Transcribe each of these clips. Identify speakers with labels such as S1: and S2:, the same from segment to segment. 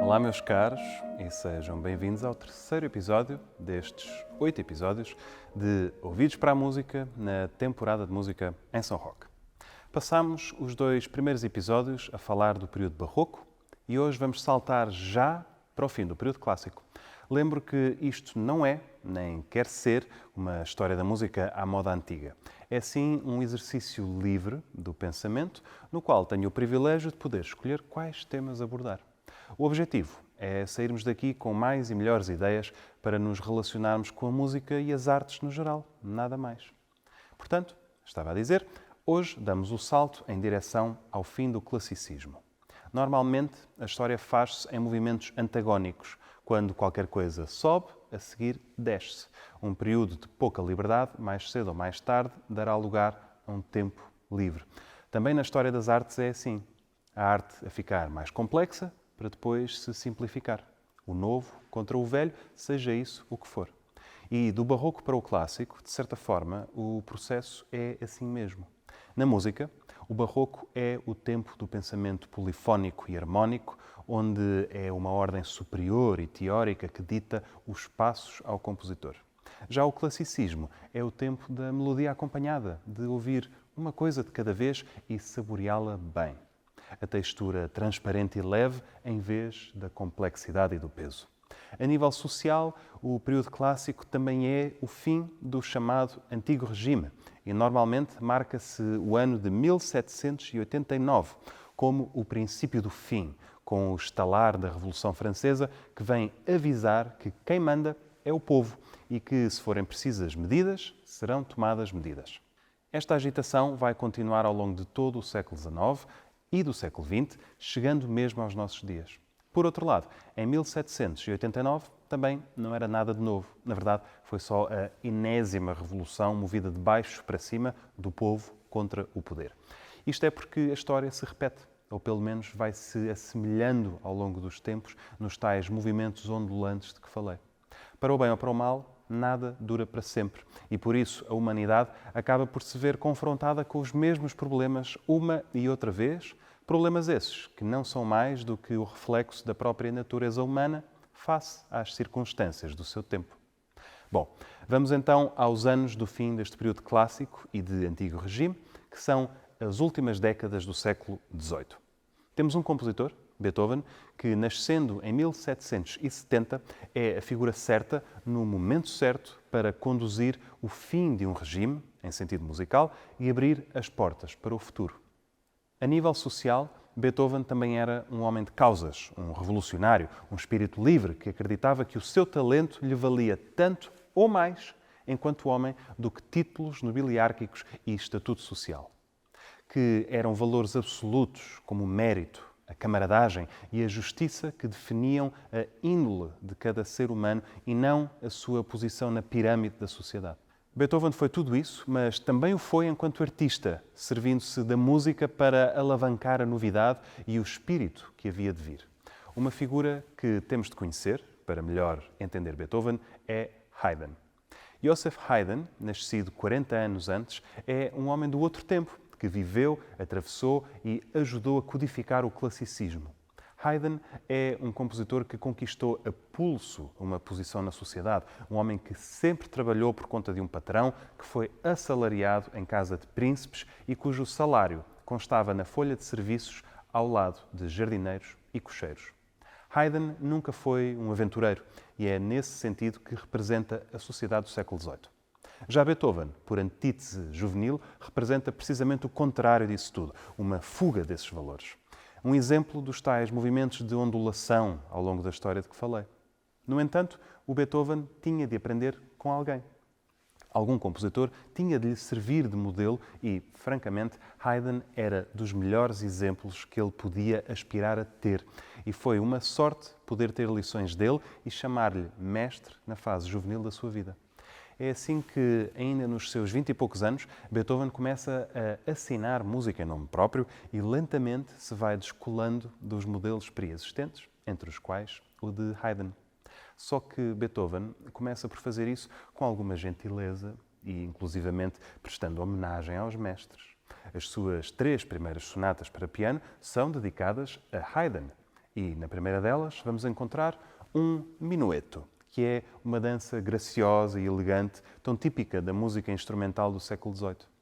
S1: Olá, meus caros, e sejam bem-vindos ao terceiro episódio destes 8 episódios de Ouvidos para a Música na temporada de música em São Roque. Passámos os 2 primeiros episódios a falar do período barroco e hoje vamos saltar já para o fim do período clássico. Lembro que isto não é, nem quer ser, uma história da música à moda antiga. É sim um exercício livre do pensamento, no qual tenho o privilégio de poder escolher quais temas abordar. O objetivo é sairmos daqui com mais e melhores ideias para nos relacionarmos com a música e as artes no geral, nada mais. Portanto, estava a dizer, hoje damos o salto em direção ao fim do classicismo. Normalmente, a história faz-se em movimentos antagónicos, quando qualquer coisa sobe, a seguir desce. Um período de pouca liberdade, mais cedo ou mais tarde, dará lugar a um tempo livre. Também na história das artes é assim. A arte a ficar mais complexa, para depois se simplificar. O novo contra o velho, seja isso o que for. E do barroco para o clássico, de certa forma, o processo é assim mesmo. Na música, o barroco é o tempo do pensamento polifónico e harmónico, onde é uma ordem superior e teórica que dita os passos ao compositor. Já o classicismo é o tempo da melodia acompanhada, de ouvir uma coisa de cada vez e saboreá-la bem. A textura transparente e leve em vez da complexidade e do peso. A nível social, o período clássico também é o fim do chamado Antigo Regime e normalmente marca-se o ano de 1789 como o princípio do fim, com o estalar da Revolução Francesa que vem avisar que quem manda é o povo e que, se forem precisas medidas, serão tomadas medidas. Esta agitação vai continuar ao longo de todo o século XIX e do século XX, chegando mesmo aos nossos dias. Por outro lado, em 1789 também não era nada de novo. Na verdade, foi só a enésima revolução movida de baixo para cima do povo contra o poder. Isto é porque a história se repete, ou pelo menos vai se assemelhando ao longo dos tempos nos tais movimentos ondulantes de que falei. Para o bem ou para o mal, nada dura para sempre e, por isso, a humanidade acaba por se ver confrontada com os mesmos problemas uma e outra vez, problemas esses que não são mais do que o reflexo da própria natureza humana face às circunstâncias do seu tempo. Bom, vamos então aos anos do fim deste período clássico e de Antigo Regime, que são as últimas décadas do século XVIII. Temos um compositor, Beethoven, que, nascendo em 1770, é a figura certa, no momento certo, para conduzir o fim de um regime, em sentido musical, e abrir as portas para o futuro. A nível social, Beethoven também era um homem de causas, um revolucionário, um espírito livre que acreditava que o seu talento lhe valia tanto ou mais, enquanto homem, do que títulos nobiliárquicos e estatuto social. Que eram valores absolutos, como o mérito, a camaradagem e a justiça que definiam a índole de cada ser humano e não a sua posição na pirâmide da sociedade. Beethoven foi tudo isso, mas também o foi enquanto artista, servindo-se da música para alavancar a novidade e o espírito que havia de vir. Uma figura que temos de conhecer, para melhor entender Beethoven, é Haydn. Joseph Haydn, nascido 40 anos antes, é um homem do outro tempo, que viveu, atravessou e ajudou a codificar o classicismo. Haydn é um compositor que conquistou a pulso uma posição na sociedade, um homem que sempre trabalhou por conta de um patrão, que foi assalariado em casa de príncipes e cujo salário constava na folha de serviços ao lado de jardineiros e cocheiros. Haydn nunca foi um aventureiro e é nesse sentido que representa a sociedade do século XVIII. Já Beethoven, por antítese juvenil, representa precisamente o contrário disso tudo, uma fuga desses valores. Um exemplo dos tais movimentos de ondulação ao longo da história de que falei. No entanto, o Beethoven tinha de aprender com alguém. Algum compositor tinha de lhe servir de modelo e, francamente, Haydn era dos melhores exemplos que ele podia aspirar a ter. E foi uma sorte poder ter lições dele e chamar-lhe mestre na fase juvenil da sua vida. É assim que, ainda nos seus 20 e poucos anos, Beethoven começa a assinar música em nome próprio e lentamente se vai descolando dos modelos pré-existentes, entre os quais o de Haydn. Só que Beethoven começa por fazer isso com alguma gentileza e, inclusivamente, prestando homenagem aos mestres. As suas 3 primeiras sonatas para piano são dedicadas a Haydn E na primeira delas vamos encontrar um minueto, que é uma dança graciosa e elegante, tão típica da música instrumental do século XVIII.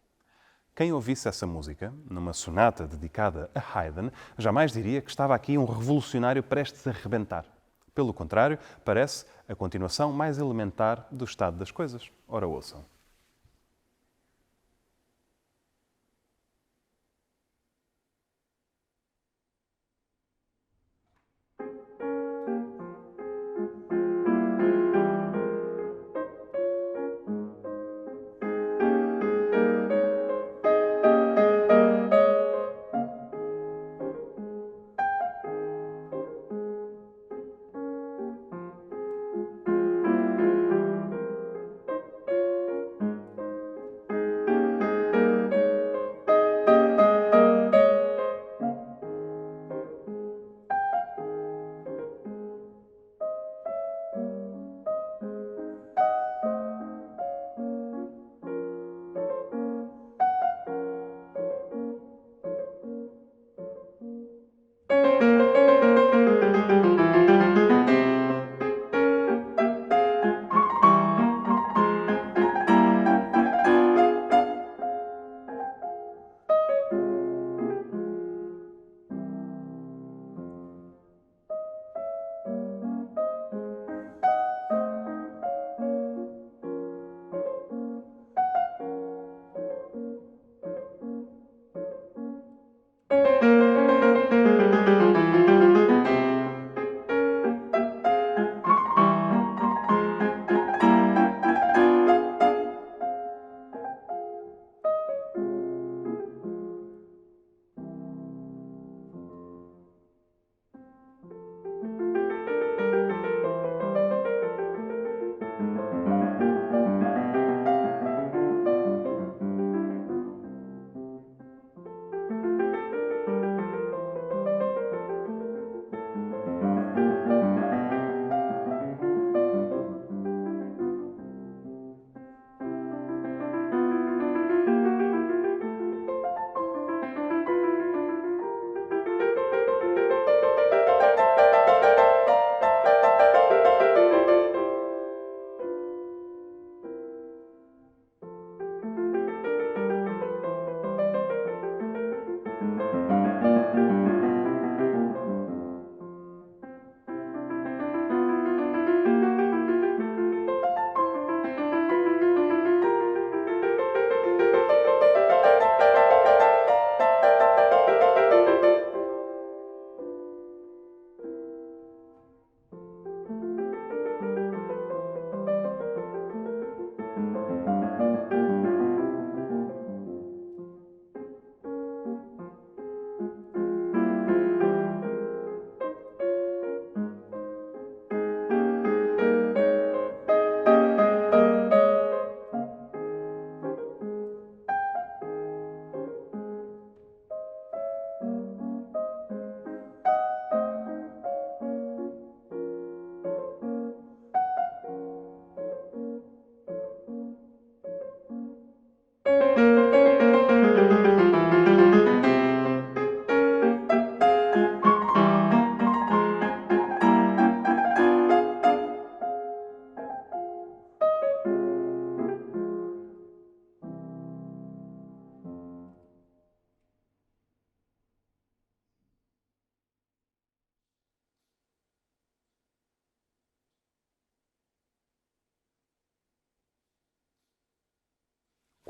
S1: Quem ouvisse essa música, numa sonata dedicada a Haydn, jamais diria que estava aqui um revolucionário prestes a rebentar. Pelo contrário, parece a continuação mais elementar do estado das coisas. Ora, ouçam.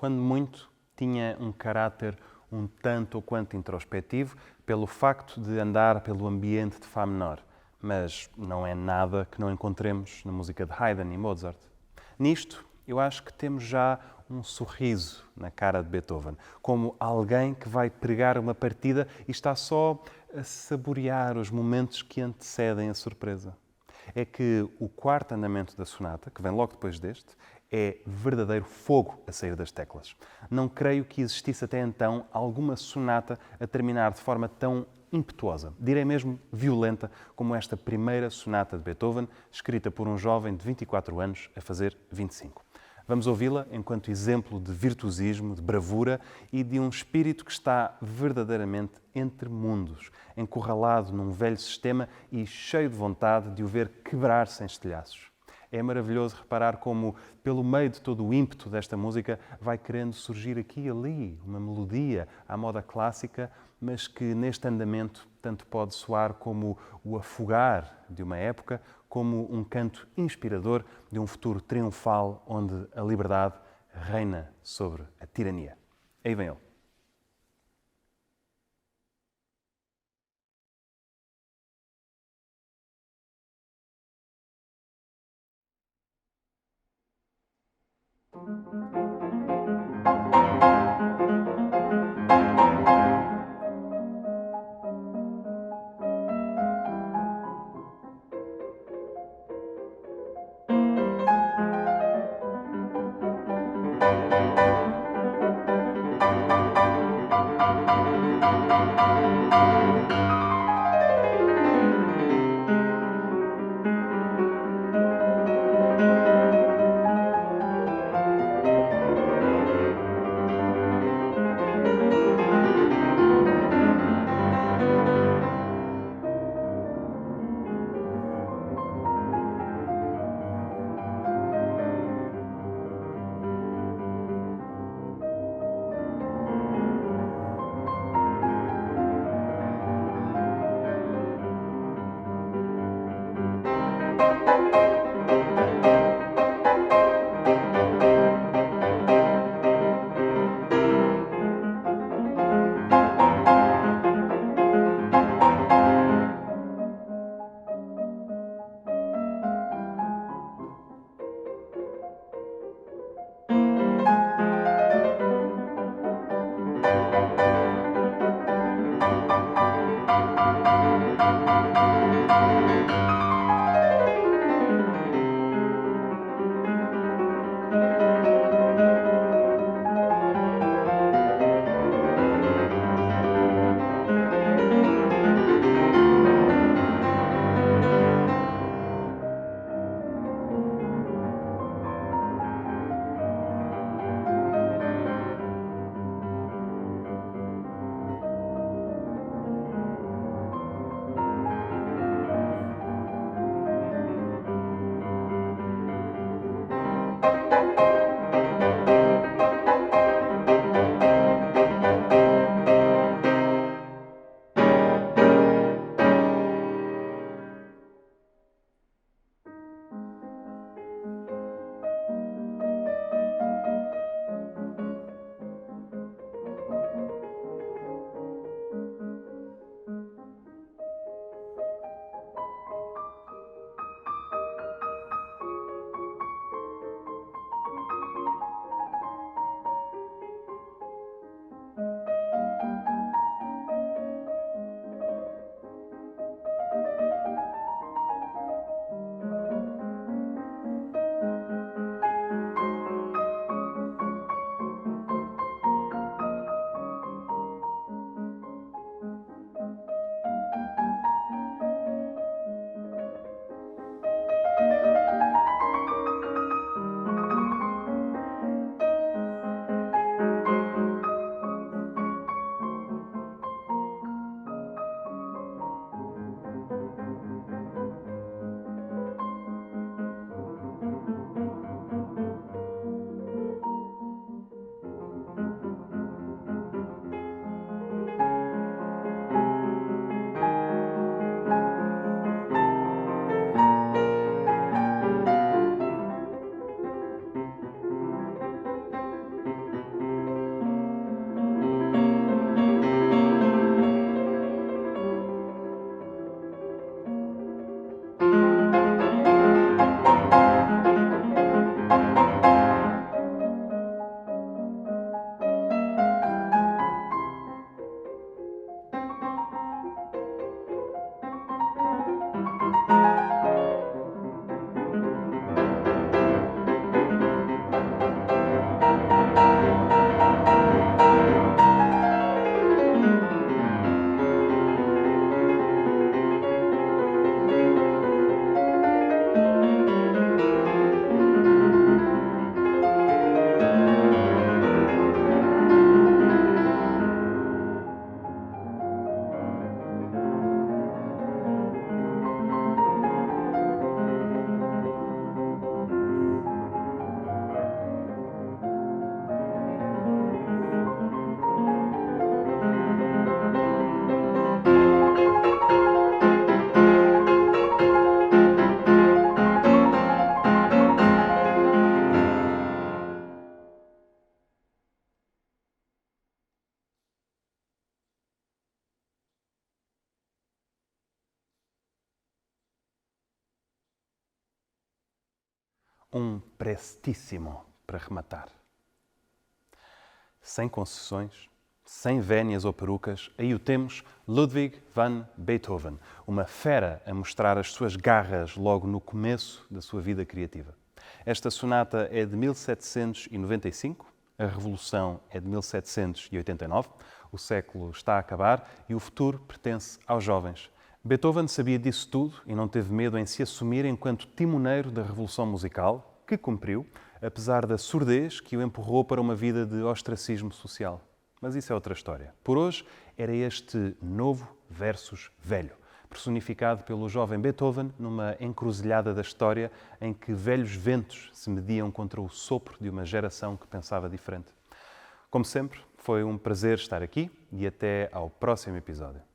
S1: Quando muito, tinha um caráter um tanto ou quanto introspectivo pelo facto de andar pelo ambiente de Fá menor, mas não é nada que não encontremos na música de Haydn e Mozart. Nisto, eu acho que temos já um sorriso na cara de Beethoven, como alguém que vai pregar uma partida e está só a saborear os momentos que antecedem a surpresa. É que o quarto andamento da sonata, que vem logo depois deste, é verdadeiro fogo a sair das teclas. Não creio que existisse até então alguma sonata a terminar de forma tão impetuosa, direi mesmo violenta, como esta primeira sonata de Beethoven, escrita por um jovem de 24 anos a fazer 25. Vamos ouvi-la enquanto exemplo de virtuosismo, de bravura e de um espírito que está verdadeiramente entre mundos, encurralado num velho sistema e cheio de vontade de o ver quebrar-se em estilhaços. É maravilhoso reparar como, pelo meio de todo o ímpeto desta música, vai querendo surgir aqui e ali uma melodia à moda clássica, mas que neste andamento tanto pode soar como o afogar de uma época, como um canto inspirador de um futuro triunfal onde a liberdade reina sobre a tirania. Aí vem ele. um prestíssimo para rematar. Sem concessões, sem vénias ou perucas, aí o temos, Ludwig van Beethoven, uma fera a mostrar as suas garras logo no começo da sua vida criativa. Esta sonata é de 1795, a Revolução é de 1789, o século está a acabar e o futuro pertence aos jovens. Beethoven sabia disso tudo e não teve medo em se assumir enquanto timoneiro da Revolução Musical, que cumpriu, apesar da surdez que o empurrou para uma vida de ostracismo social. Mas isso é outra história. Por hoje, era este novo versus velho, personificado pelo jovem Beethoven numa encruzilhada da história em que velhos ventos se mediam contra o sopro de uma geração que pensava diferente. Como sempre, foi um prazer estar aqui e até ao próximo episódio.